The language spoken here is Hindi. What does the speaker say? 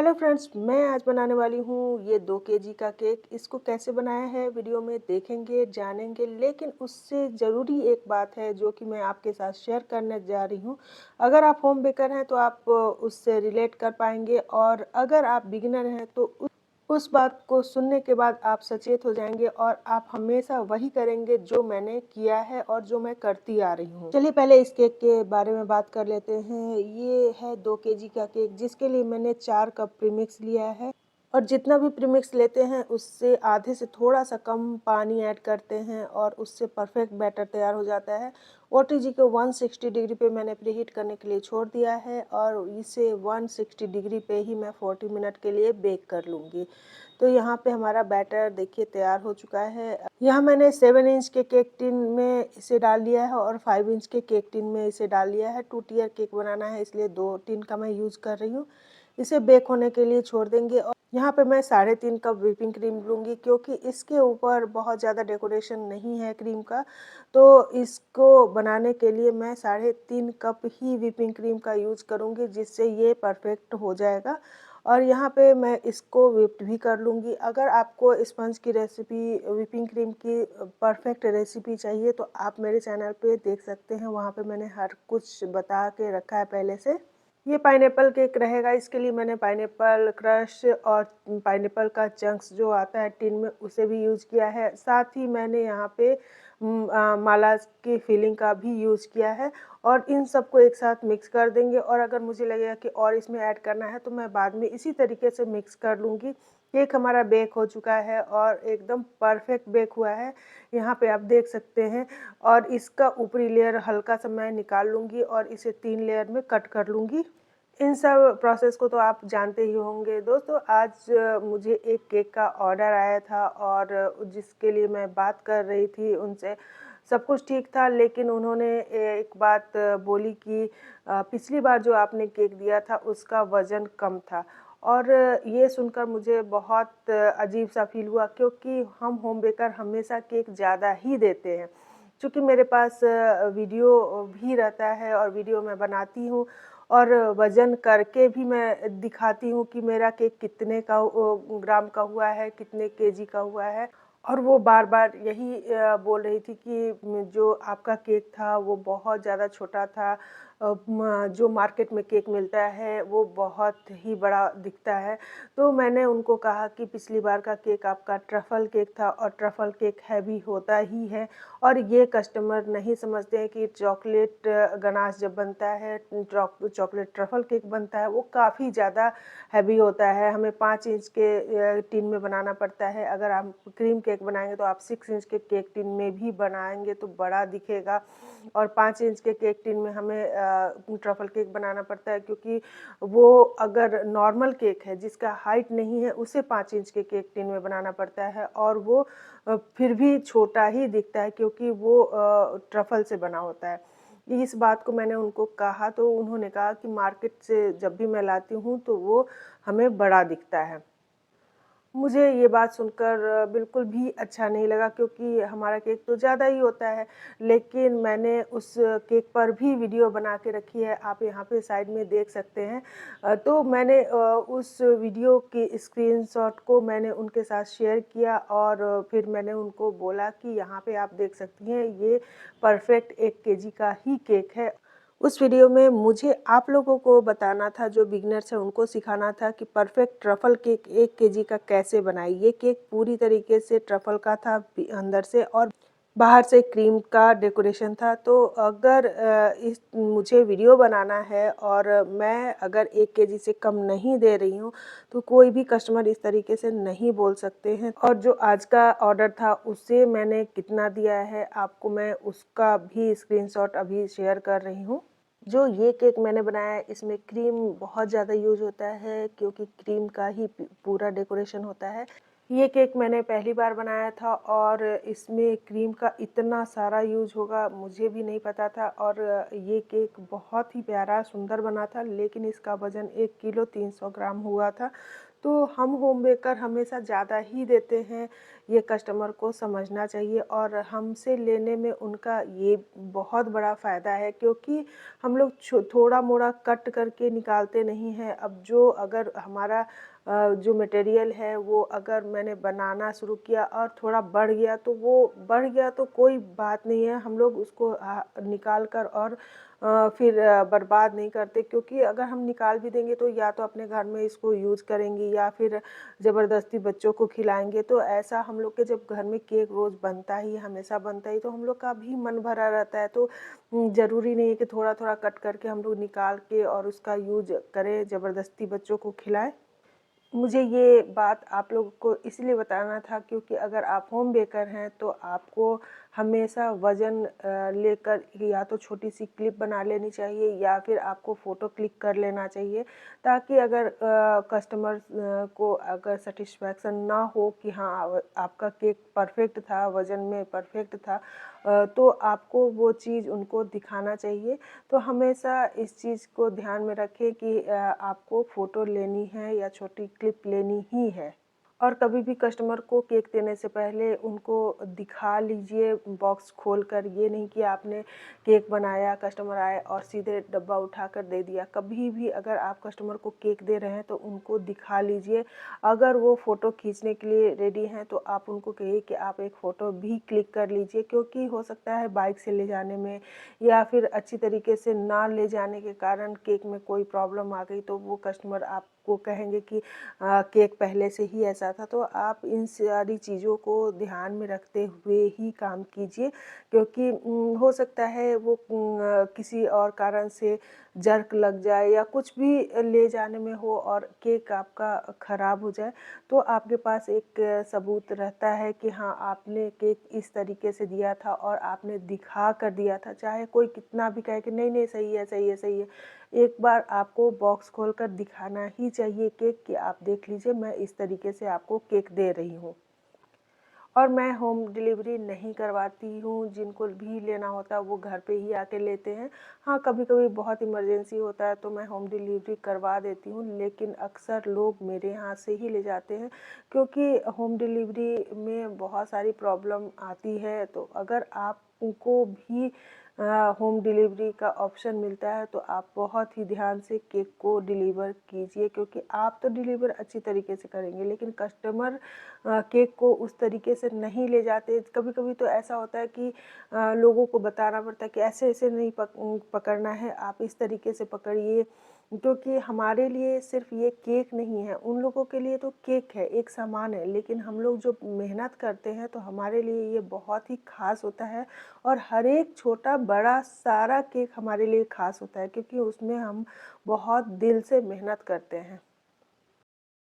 हेलो फ्रेंड्स, मैं आज बनाने वाली हूँ ये 2 केजी का केक। इसको कैसे बनाया है वीडियो में देखेंगे, जानेंगे, लेकिन उससे ज़रूरी एक बात है जो कि मैं आपके साथ शेयर करने जा रही हूँ। अगर आप होम बेकर हैं तो आप उससे रिलेट कर पाएँगे, और अगर आप बिगिनर हैं तो उस बात को सुनने के बाद आप सचेत हो जाएँगे और आप हमेशा वही करेंगे जो मैंने किया है और जो मैं करती आ रही हूँ। चलिए पहले इस केक के बारे में बात कर लेते हैं। ये है 2 केजी का केक, जिसके लिए मैंने 4 कप प्रीमिक्स लिया है, और जितना भी प्रीमिक्स लेते हैं उससे आधे से थोड़ा-सा कम पानी ऐड करते हैं और उससे परफेक्ट बैटर तैयार हो जाता है। ओटीजी को 160 डिग्री पे मैंने प्रीहीट करने के लिए छोड़ दिया है, और इसे 160 डिग्री पे ही मैं 40 मिनट के लिए बेक कर लूँगी। तो यहाँ पे हमारा बैटर देखिए तैयार हो चुका है। यहाँ मैंने 7 इंच के केक टिन में इसे डाल दिया है और 5 इंच के केक टिन में इसे डाल दिया है। 2 टियर केक बनाना है, इसलिए 2 टिन का मैं यूज़ कर रही हूँ। इसे बेक होने के लिए छोड़ देंगे, और यहाँ पे मैं 3.5 कप व्हिपिंग क्रीम लूँगी, क्योंकि इसके ऊपर बहुत ज़्यादा डेकोरेशन नहीं है क्रीम का। तो इसको बनाने के लिए मैं 3.5 कप ही व्हिपिंग क्रीम का यूज़ करूँगी, जिससे ये परफेक्ट हो जाएगा। और यहाँ पे मैं इसको व्हिप्ड भी कर लूँगी। अगर आपको स्पंज की रेसिपी, व्हिपिंग क्रीम की परफेक्ट रेसिपी चाहिए तो आप मेरे चैनल पे देख सकते हैं, वहाँ पे मैंने हर कुछ बता के रखा है पहले से। ये पाइनएप्पल केक रहेगा, इसके लिए मैंने पाइनएप्पल क्रश और पाइनएप्पल का चंक्स जो आता है टिन में, उसे भी यूज़ किया है। साथ ही मैंने यहाँ पे माला की फिलिंग का भी यूज़ किया है, और इन सबको एक साथ मिक्स कर देंगे। और अगर मुझे लगेगा कि और इसमें ऐड करना है तो मैं बाद में इसी तरीके से मिक्स कर लूँगी। केक हमारा बेक हो चुका है और एकदम परफेक्ट बेक हुआ है, यहाँ पे आप देख सकते हैं। और इसका ऊपरी लेयर हल्का सा मैं निकाल लूँगी और इसे 3 लेयर में कट कर लूँगी। इन सब प्रोसेस को तो आप जानते ही होंगे। दोस्तों, आज मुझे एक केक का ऑर्डर आया था, और जिसके लिए मैं बात कर रही थी उनसे। सब कुछ ठीक था, लेकिन उन्होंने एक बात बोली कि पिछली बार जो आपने केक दिया था उसका वज़न कम था। और ये सुनकर मुझे बहुत अजीब-सा फ़ील हुआ, क्योंकि हम होम बेकर हमेशा केक ज़्यादा ही देते हैं। चूँकि मेरे पास वीडियो भी रहता है और वीडियो मैं बनाती हूँ, और वज़न करके भी मैं दिखाती हूँ कि मेरा केक कितने का ग्राम का हुआ है, कितने केजी का हुआ है। और वो बार-बार यही बोल रही थी कि जो आपका केक था वो बहुत ज़्यादा छोटा था। जो मार्केट में केक मिलता है वो बहुत ही बड़ा दिखता है। तो मैंने उनको कहा कि पिछली बार का केक आपका ट्रफ़ल केक था, और ट्रफ़ल केक हैवी होता ही है, और ये कस्टमर नहीं समझते हैं कि चॉकलेट गनाश जब बनता है, चॉकलेट ट्रफ़ल केक बनता है, वो काफ़ी ज़्यादा हैवी होता है। हमें 5 इंच के टिन में बनाना पड़ता है। अगर आप क्रीम केक बनाएँगे तो आप 6 इंच के केक टिन में भी बनाएँगे तो बड़ा दिखेगा, और 5 इंच के केक टिन में हमें ट्रफ़ल केक बनाना पड़ता है, क्योंकि वो अगर नॉर्मल केक है जिसका हाइट नहीं है, उसे 5 इंच के केक टिन में बनाना पड़ता है, और वो फिर भी छोटा ही दिखता है, क्योंकि वो ट्रफ़ल से बना होता है। इस बात को मैंने उनको कहा तो उन्होंने कहा कि मार्केट से जब भी मैं लाती हूँ तो वो हमें बड़ा दिखता है। मुझे ये बात सुनकर बिल्कुल भी अच्छा नहीं लगा, क्योंकि हमारा केक तो ज़्यादा ही होता है, लेकिन मैंने उस केक पर भी वीडियो बना के रखी है, आप यहाँ पे साइड में देख सकते हैं। तो मैंने उस वीडियो की स्क्रीनशॉट को मैंने उनके साथ शेयर किया, और फिर मैंने उनको बोला कि यहाँ पे आप देख सकती हैं, ये परफेक्ट 1 केजी का ही केक है। उस वीडियो में मुझे आप लोगों को बताना था, जो बिगिनर्स हैं उनको सिखाना था कि परफेक्ट ट्रफ़ल केक 1 केजी का कैसे बनाएँ। ये केक पूरी तरीके से ट्रफ़ल का था, अंदर से, और बाहर से क्रीम का डेकोरेशन था। तो अगर इस मुझे वीडियो बनाना है और मैं अगर 1 केजी से कम नहीं दे रही हूँ, तो कोई भी कस्टमर इस तरीके से नहीं बोल सकते हैं। और जो आज का ऑर्डर था उसे मैंने कितना दिया है, आपको मैं उसका भी स्क्रीनशॉट अभी शेयर कर रही हूँ। जो ये केक मैंने बनाया है इसमें क्रीम बहुत ज़्यादा यूज़ होता है, क्योंकि क्रीम का ही पूरा डेकोरेशन होता है। ये केक मैंने पहली बार बनाया था, और इसमें क्रीम का इतना सारा यूज़ होगा मुझे भी नहीं पता था। और ये केक बहुत ही प्यारा सुंदर बना था, लेकिन इसका वज़न 1 किलो 300 ग्राम हुआ था। तो हम होम बेकर हमेशा ज़्यादा ही देते हैं, ये कस्टमर को समझना चाहिए और हमसे लेने में उनका ये बहुत बड़ा फ़ायदा है, क्योंकि हम लोग थोड़ा-मोड़ा कट करके निकालते नहीं हैं। अब जो अगर हमारा जो मटेरियल है वो अगर मैंने बनाना शुरू किया और थोड़ा बढ़ गया तो वो बढ़ गया तो कोई बात नहीं है, हम लोग उसको निकाल कर और फिर बर्बाद नहीं करते, क्योंकि अगर हम निकाल भी देंगे तो या तो अपने घर में इसको यूज़ करेंगे या फिर ज़बरदस्ती बच्चों को खिलाएँगे। तो ऐसा हम लोग के जब घर में केक रोज़ बनता ही, हमेशा बनता ही, तो हम लोग का भी मन भरा रहता है। तो ज़रूरी नहीं है कि थोड़ा-थोड़ा कट करके हम लोग निकाल के और उसका यूज़ करें, ज़बरदस्ती बच्चों को खिलाएँ। मुझे ये बात आप लोगों को इसलिए बताना था, क्योंकि अगर आप होम बेकर हैं तो आपको हमेशा वज़न लेकर या तो छोटी-सी क्लिप बना लेनी चाहिए या फिर आपको फ़ोटो क्लिक कर लेना चाहिए, ताकि अगर कस्टमर को अगर सैटिस्फैक्शन ना हो कि हाँ, आपका केक परफ़ेक्ट था, वज़न में परफ़ेक्ट था, तो आपको वो चीज़ उनको दिखाना चाहिए। तो हमेशा इस चीज़ को ध्यान में रखें कि आपको फ़ोटो लेनी है या छोटी क्लिप लेनी ही है। और कभी भी कस्टमर को केक देने से पहले उनको दिखा लीजिए बॉक्स खोलकर, ये नहीं कि आपने केक बनाया, कस्टमर आए और सीधे डब्बा उठाकर दे दिया। कभी भी अगर आप कस्टमर को केक दे रहे हैं तो उनको दिखा लीजिए। अगर वो फ़ोटो खींचने के लिए रेडी हैं तो आप उनको कहिए कि आप एक फ़ोटो भी क्लिक कर लीजिए, क्योंकि हो सकता है बाइक से ले जाने में या फिर अच्छी तरीके से ना ले जाने के कारण केक में कोई प्रॉब्लम आ गई तो वो कस्टमर आपको कहेंगे कि केक पहले से ही ऐसा था। तो आप इन सारी चीज़ों को ध्यान में रखते हुए ही काम कीजिए, क्योंकि हो सकता है वो किसी और कारण से जर्क लग जाए या कुछ भी ले जाने में हो और केक आपका ख़राब हो जाए, तो आपके पास एक सबूत रहता है कि हाँ, आपने केक इस तरीके से दिया था और आपने दिखा कर दिया था। चाहे कोई कितना भी कहे कि नहीं-नहीं सही है, सही है, सही है। एक बार आपको बॉक्स खोलकर दिखाना ही चाहिए केक कि आप देख लीजिए, मैं इस तरीके से आपको केक दे रही हूँ। और मैं होम डिलीवरी नहीं करवाती हूँ, जिनको भी लेना होता है वो घर पे ही आके लेते हैं। हाँ, कभी-कभी बहुत इमरजेंसी होता है तो मैं होम डिलीवरी करवा देती हूँ, लेकिन अक्सर लोग मेरे यहाँ से ही ले जाते हैं, क्योंकि होम डिलीवरी में बहुत सारी प्रॉब्लम आती है। तो अगर आपको भी होम डिलीवरी का ऑप्शन मिलता है तो आप बहुत ही ध्यान से केक को डिलीवर कीजिए, क्योंकि आप तो डिलीवर अच्छी तरीके से करेंगे लेकिन कस्टमर केक को उस तरीके से नहीं ले जाते। कभी-कभी तो ऐसा होता है कि लोगों को बताना पड़ता है कि ऐसे-ऐसे नहीं पकड़ना है, आप इस तरीके से पकड़िए, क्योंकि हमारे लिए सिर्फ़ ये केक नहीं है, उन लोगों के लिए तो केक है, एक सामान है, लेकिन हम लोग जो मेहनत करते हैं तो हमारे लिए ये बहुत ही ख़ास होता है और हर एक छोटा-बड़ा सारा केक हमारे लिए ख़ास होता है, क्योंकि उसमें हम बहुत दिल से मेहनत करते हैं।